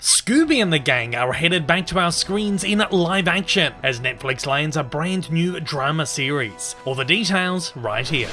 Scooby and the gang are headed back to our screens in live action as Netflix lands a brand new drama series. All the details right here.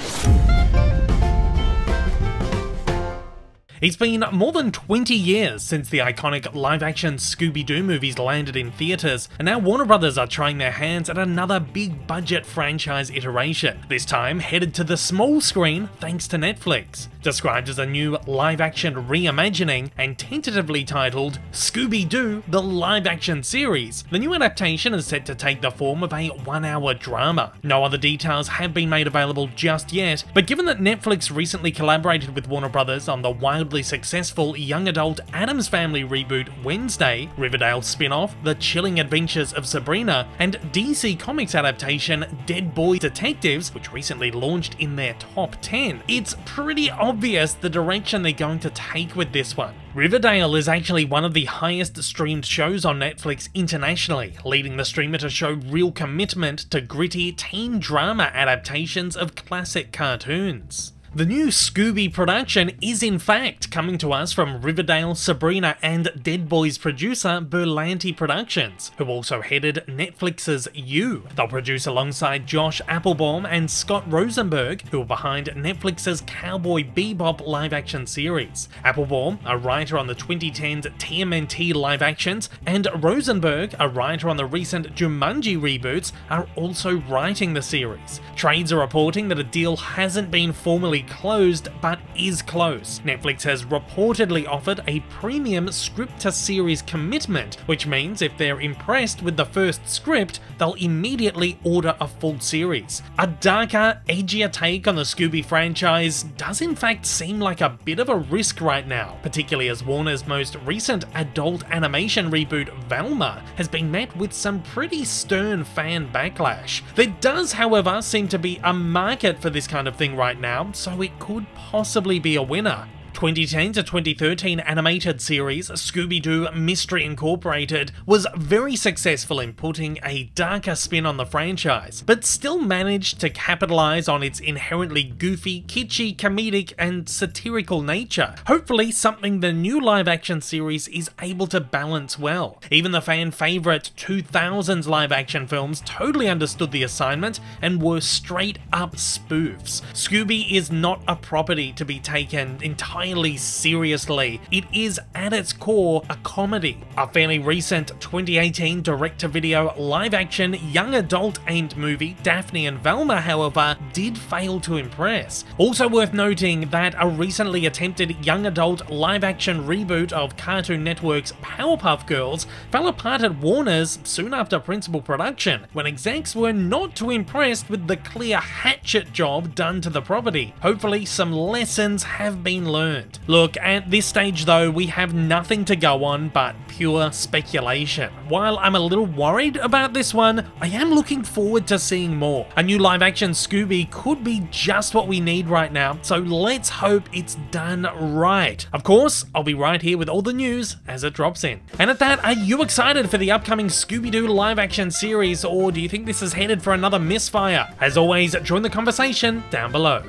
It's been more than 20 years since the iconic live-action Scooby-Doo movies landed in theatres, and now Warner Brothers are trying their hands at another big-budget franchise iteration, this time headed to the small screen thanks to Netflix. Described as a new live-action reimagining and tentatively titled Scooby-Doo the Live-Action Series, the new adaptation is set to take the form of a one-hour drama. No other details have been made available just yet, but given that Netflix recently collaborated with Warner Brothers on the wildly successful young adult Addams Family reboot Wednesday, Riverdale spin-off The Chilling Adventures of Sabrina, and DC Comics adaptation Dead Boy Detectives, which recently launched in their top 10, it's pretty obvious the direction they're going to take with this one. Riverdale is actually one of the highest streamed shows on Netflix internationally, leading the streamer to show real commitment to gritty teen drama adaptations of classic cartoons. The new Scooby production is in fact coming to us from Riverdale, Sabrina and Dead Boys producer Berlanti Productions, who also headed Netflix's You. They'll produce alongside Josh Applebaum and Scott Rosenberg, who are behind Netflix's Cowboy Bebop live-action series. Applebaum, a writer on the 2010s TMNT live actions, and Rosenberg, a writer on the recent Jumanji reboots, are also writing the series. Trades are reporting that a deal hasn't been formally closed, but is close. Netflix has reportedly offered a premium script-to-series commitment, which means if they're impressed with the first script, they'll immediately order a full series. A darker, edgier take on the Scooby franchise does in fact seem like a bit of a risk right now, particularly as Warner's most recent adult animation reboot, Velma, has been met with some pretty stern fan backlash. There does, however, seem to be a market for this kind of thing right now, so it could possibly be a winner. 2010 to 2013 animated series Scooby-Doo Mystery Incorporated was very successful in putting a darker spin on the franchise, but still managed to capitalize on its inherently goofy, kitschy, comedic, and satirical nature. Hopefully something the new live-action series is able to balance well. Even the fan-favorite 2000s live-action films totally understood the assignment and were straight-up spoofs. Scooby is not a property to be taken entirely seriously. It is at its core a comedy. A fairly recent 2018 direct-to-video live-action young adult-aimed movie Daphne and Velma, however, did fail to impress. Also worth noting that a recently attempted young adult live-action reboot of Cartoon Network's Powerpuff Girls fell apart at Warner's soon after principal production, when execs were not too impressed with the clear hatchet job done to the property. Hopefully some lessons have been learned. Look, at this stage though, we have nothing to go on but pure speculation. While I'm a little worried about this one, I am looking forward to seeing more. A new live-action Scooby could be just what we need right now, so let's hope it's done right. Of course, I'll be right here with all the news as it drops in. And at that, are you excited for the upcoming Scooby-Doo live-action series, or do you think this is headed for another misfire? As always, join the conversation down below.